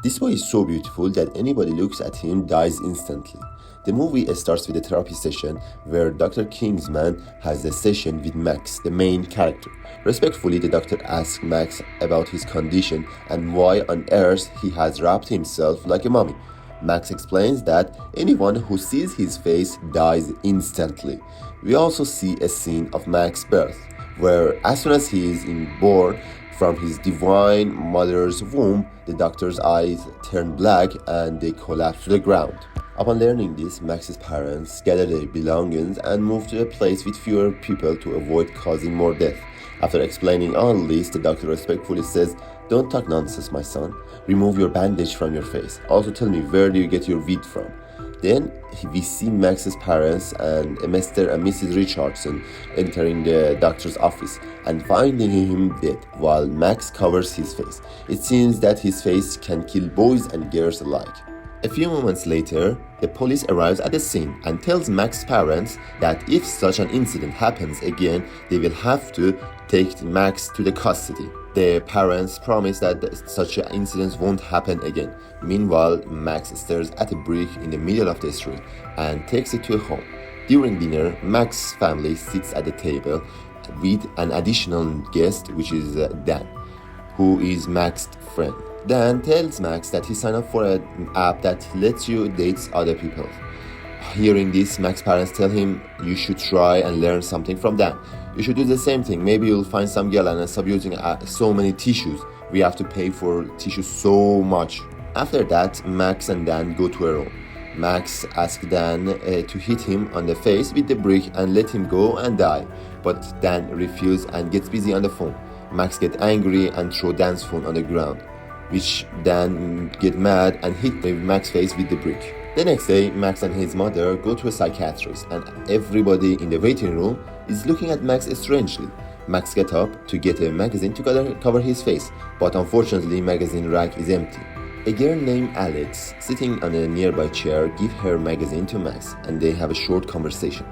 This boy is so beautiful that anybody looks at him dies instantly. The movie starts with a therapy session where Dr. Kingsman has a session with Max, the main character. Respectfully, the doctor asks Max about his condition and why on earth he has wrapped himself like a mummy. Max explains that anyone who sees his face dies instantly. We also see a scene of Max's birth, where as soon as he is born from his divine mother's womb, the doctor's eyes turn black and they collapse to the ground. Upon learning this, Max's parents gather their belongings and move to a place with fewer people to avoid causing more death. After explaining all this, the doctor respectfully says, "Don't talk nonsense, my son. Remove your bandage from your face. Also tell me, where do you get your weed from?" Then we see Max's parents and Mr. and Mrs. Richardson entering the doctor's office and finding him dead while Max covers his face. It seems that his face can kill boys and girls alike. A few moments later, the police arrives at the scene and tells Max's parents that if such an incident happens again, they will have to take Max to the custody. The parents promise that such incidents won't happen again. Meanwhile, Max stares at a brick in the middle of the street and takes it to a home. During dinner, Max's family sits at the table with an additional guest, which is Dan, who is Max's friend. Dan tells Max that he signed up for an app that lets you date other people. Hearing this, Max's parents tell him, "You should try and learn something from Dan. You should do the same thing. Maybe you'll find some girl and stop using so many tissues. We have to pay for tissues so much." After that, Max and Dan go to a room. Max asks Dan to hit him on the face with the brick and let him go and die. But Dan refuses and gets busy on the phone. Max gets angry and throws Dan's phone on the ground, which Dan get mad and hit Max's face with the brick. The next day, Max and his mother go to a psychiatrist and everybody in the waiting room is looking at Max strangely. Max gets up to get a magazine to cover his face, but unfortunately magazine rack is empty. A girl named Alex, sitting on a nearby chair, gives her magazine to Max and they have a short conversation.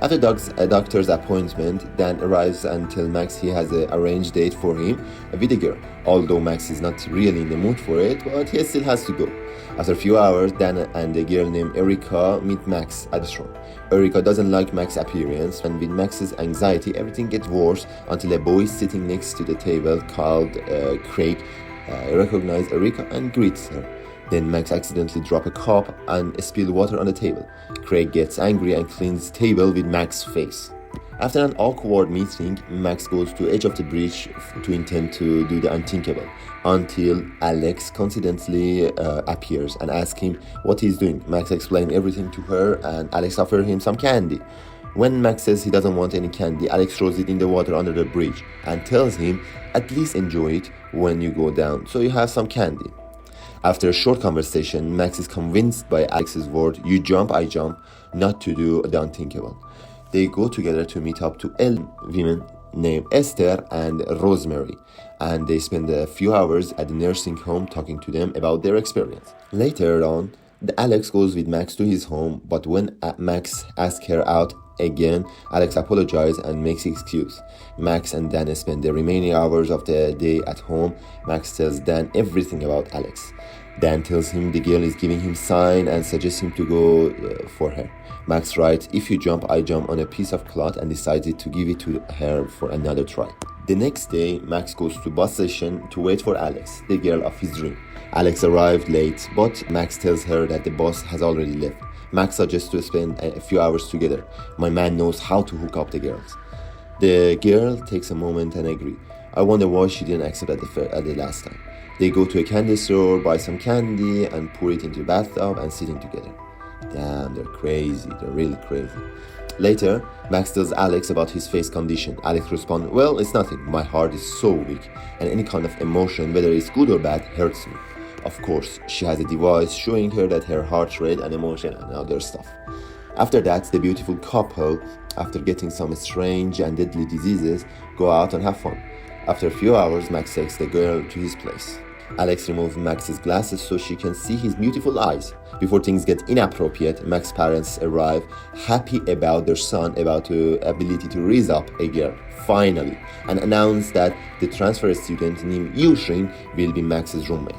After a doctor's appointment, Dan arrives and tells Max he has an arranged date for him with a girl. Although Max is not really in the mood for it, but he still has to go. After a few hours, Dan and a girl named Erica meet Max at the store. Erica doesn't like Max's appearance, and with Max's anxiety, everything gets worse until a boy sitting next to the table called Craig recognizes Erica and greets her. Then Max accidentally drops a cup and spills water on the table. Craig gets angry and cleans the table with Max's face. After an awkward meeting, Max goes to the edge of the bridge to intend to do the unthinkable, until Alex coincidentally appears and asks him what he's doing. Max explains everything to her and Alex offers him some candy. When Max says he doesn't want any candy, Alex throws it in the water under the bridge and tells him, "At least enjoy it when you go down, so you have some candy." After a short conversation, Max is convinced by Alex's word, "You jump, I jump," not to do the unthinkable. They go together to meet up to women named Esther and Rosemary, and they spend a few hours at the nursing home talking to them about their experience. Later on, Alex goes with Max to his home, but when Max asks her out again, Alex apologizes and makes an excuse. Max and Dan spend the remaining hours of the day at home. Max tells Dan everything about Alex. Dan tells him the girl is giving him sign and suggests him to go for her. Max writes, "If you jump, I jump" on a piece of cloth and decided to give it to her for another try. The next day, Max goes to bus station to wait for Alex, the girl of his dream. Alex arrived late, but Max tells her that the bus has already left. Max suggests to spend a few hours together. "My man knows how to hook up the girls." The girl takes a moment and agrees. I wonder why she didn't accept at the last time. They go to a candy store, buy some candy, and pour it into the bathtub and sitting together. Damn, they're crazy. They're really crazy. Later, Max tells Alex about his face condition. Alex responds, "Well, it's nothing. My heart is so weak, and any kind of emotion, whether it's good or bad, hurts me." Of course, she has a device showing her that her heart rate and emotion and other stuff. After that, the beautiful couple, after getting some strange and deadly diseases, go out and have fun. After a few hours, Max takes the girl to his place. Alex removes Max's glasses so she can see his beautiful eyes. Before things get inappropriate, Max's parents arrive, happy about their son about the ability to raise up a girl, finally, and announce that the transfer student named Yushin will be Max's roommate.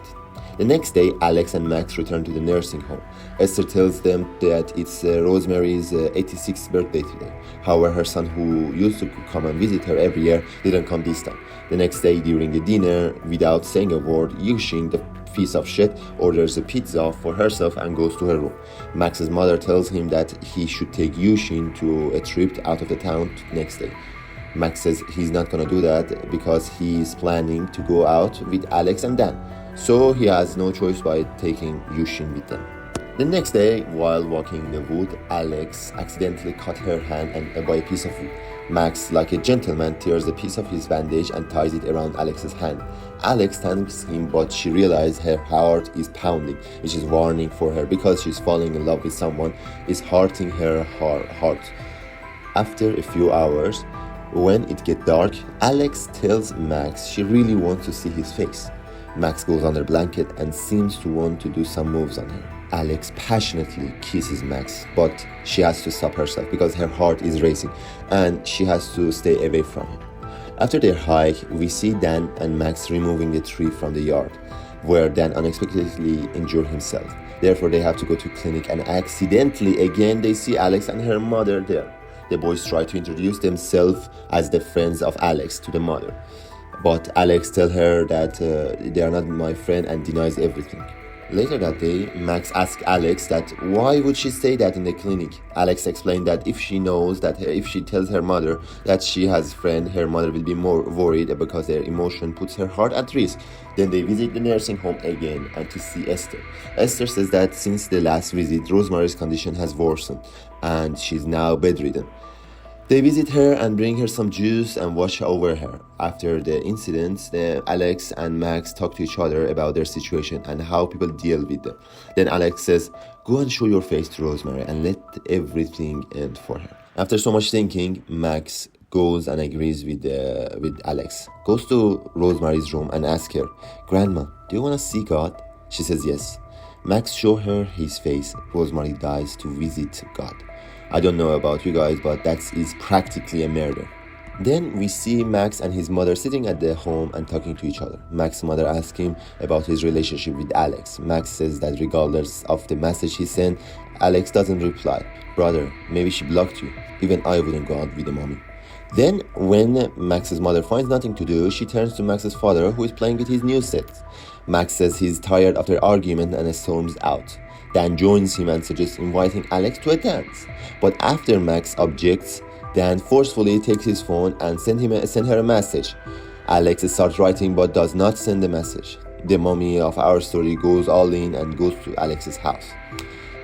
The next day, Alex and Max return to the nursing home. Esther tells them that it's Rosemary's 86th birthday today. However, her son, who used to come and visit her every year, didn't come this time. The next day, during the dinner, without saying a word, Yushin, the piece of shit, orders a pizza for herself and goes to her room. Max's mother tells him that he should take Yushin to a trip out of the town next day. Max says he's not gonna do that because he's planning to go out with Alex and Dan, so he has no choice by taking Yushin with them. The next day, while walking in the wood, Alex accidentally cut her hand by a piece of wood. Max, like a gentleman, tears a piece of his bandage and ties it around Alex's hand. Alex thanks him, but she realizes her heart is pounding, which is warning for her because she's falling in love with someone is hurting her heart. After a few hours, when it gets dark, Alex tells Max she really wants to see his face. Max goes under blanket and seems to want to do some moves on her. Alex passionately kisses Max, but she has to stop herself because her heart is racing and she has to stay away from him. After their hike, we see Dan and Max removing the tree from the yard, where Dan unexpectedly injured himself. Therefore, they have to go to clinic and accidentally again they see Alex and her mother there. The boys try to introduce themselves as the friends of Alex to the mother, but Alex tells her that they are not my friend and denies everything. Later that day, Max asks Alex that why would she say that in the clinic. Alex explained that if she knows that if she tells her mother that she has a friend, her mother will be more worried because their emotion puts her heart at risk. Then they visit the nursing home again and to see Esther. Esther says that since the last visit, Rosemary's condition has worsened and she's now bedridden. They visit her and bring her some juice and watch over her. After the incident, Alex and Max talk to each other about their situation and how people deal with them. Then Alex says, go and show your face to Rosemary and let everything end for her. After so much thinking, Max goes and agrees with Alex. Goes to Rosemary's room and asks her, Grandma, do you want to see God? She says yes. Max shows her his face. Rosemary dies to visit God. I don't know about you guys, but that is practically a murder. Then we see Max and his mother sitting at the home and talking to each other. Max's mother asks him about his relationship with Alex. Max says that regardless of the message he sent, Alex doesn't reply. Brother, maybe she blocked you. Even I wouldn't go out with the mommy. Then, when Max's mother finds nothing to do, she turns to Max's father, who is playing with his new set. Max says he's tired of their argument and storms out. Dan joins him and suggests inviting Alex to a dance. But after Max objects, Dan forcefully takes his phone and send her a message. Alex starts writing but does not send the message. The mommy of our story goes all in and goes to Alex's house.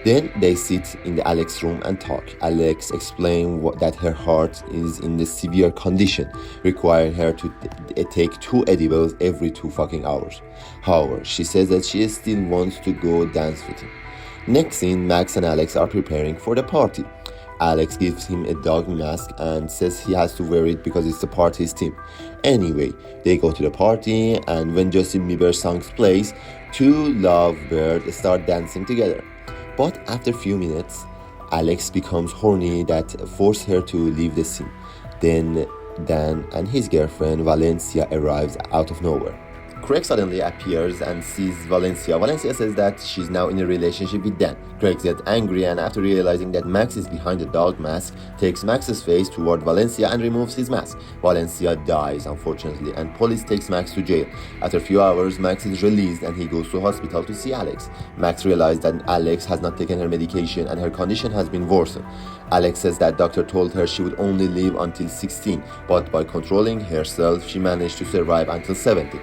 Then they sit in the Alex room and talk. Alex explains that her heart is in the severe condition, requiring her to take 2 edibles every 2 fucking hours. However, she says that she still wants to go dance with him. Next scene, Max and Alex are preparing for the party. Alex gives him a dog mask and says he has to wear it because it's the party's theme. Anyway, they go to the party, and when Justin Bieber's song plays, 2 lovebirds start dancing together. But after a few minutes, Alex becomes horny that forces her to leave the scene. Then Dan and his girlfriend Valencia arrives out of nowhere. Craig suddenly appears and sees Valencia. Valencia says that she's now in a relationship with Dan. Craig gets angry and after realizing that Max is behind the dog mask, takes Max's face toward Valencia and removes his mask. Valencia dies, unfortunately, and police takes Max to jail. After a few hours, Max is released and he goes to hospital to see Alex. Max realizes that Alex has not taken her medication and her condition has been worsened. Alex says that doctor told her she would only live until 16, but by controlling herself, she managed to survive until 70.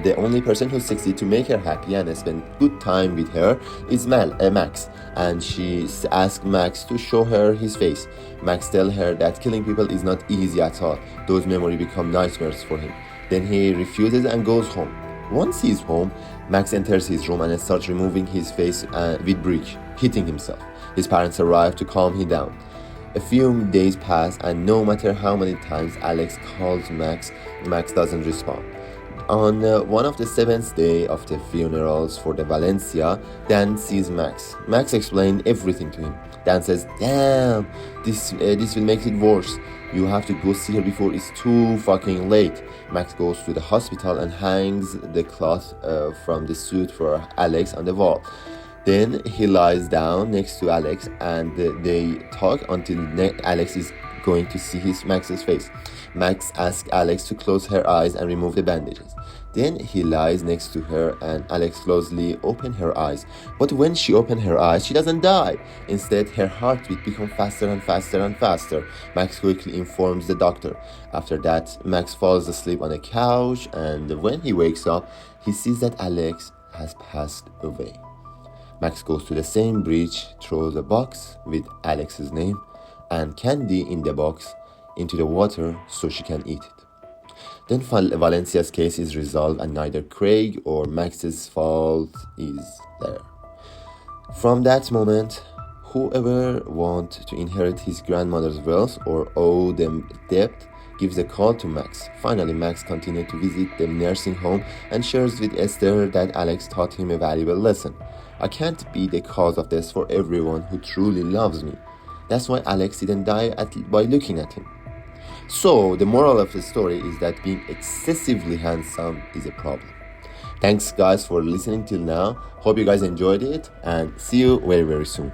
The only person who succeeded to make her happy and spend good time with her is Max, and she asks Max to show her his face. Max tells her that killing people is not easy at all. Those memories become nightmares for him. Then he refuses and goes home. Once he's home, Max enters his room and starts removing his face with brick, hitting himself. His parents arrive to calm him down. A few days pass and no matter how many times Alex calls Max, Max doesn't respond. On one of the seventh day of the funerals for the Valencia, Dan sees Max. Max explained everything to him. Dan says, "Damn, this will make it worse. You have to go see her before it's too fucking late." Max goes to the hospital and hangs the cloth from the suit for Alex on the wall. Then he lies down next to Alex and they talk until Alex is going to see Max's face. Max asks Alex to close her eyes and remove the bandages. Then he lies next to her and Alex closely opens her eyes. But when she opens her eyes, she doesn't die. Instead, her heartbeat becomes faster and faster and faster. Max quickly informs the doctor. After that, Max falls asleep on a couch, and when he wakes up, he sees that Alex has passed away. Max goes to the same bridge, throws a box with Alex's name and candy in the box into the water so she can eat it. Then Valencia's case is resolved and neither Craig or Max's fault is there. From that moment, whoever wants to inherit his grandmother's wealth or owe them debt gives a call to Max. Finally, Max continued to visit the nursing home and shares with Esther that Alex taught him a valuable lesson. "I can't be the cause of this for everyone who truly loves me. That's why Alex didn't die by looking at him." So, the moral of the story is that being excessively handsome is a problem. Thanks guys for listening till now. Hope you guys enjoyed it and see you very soon.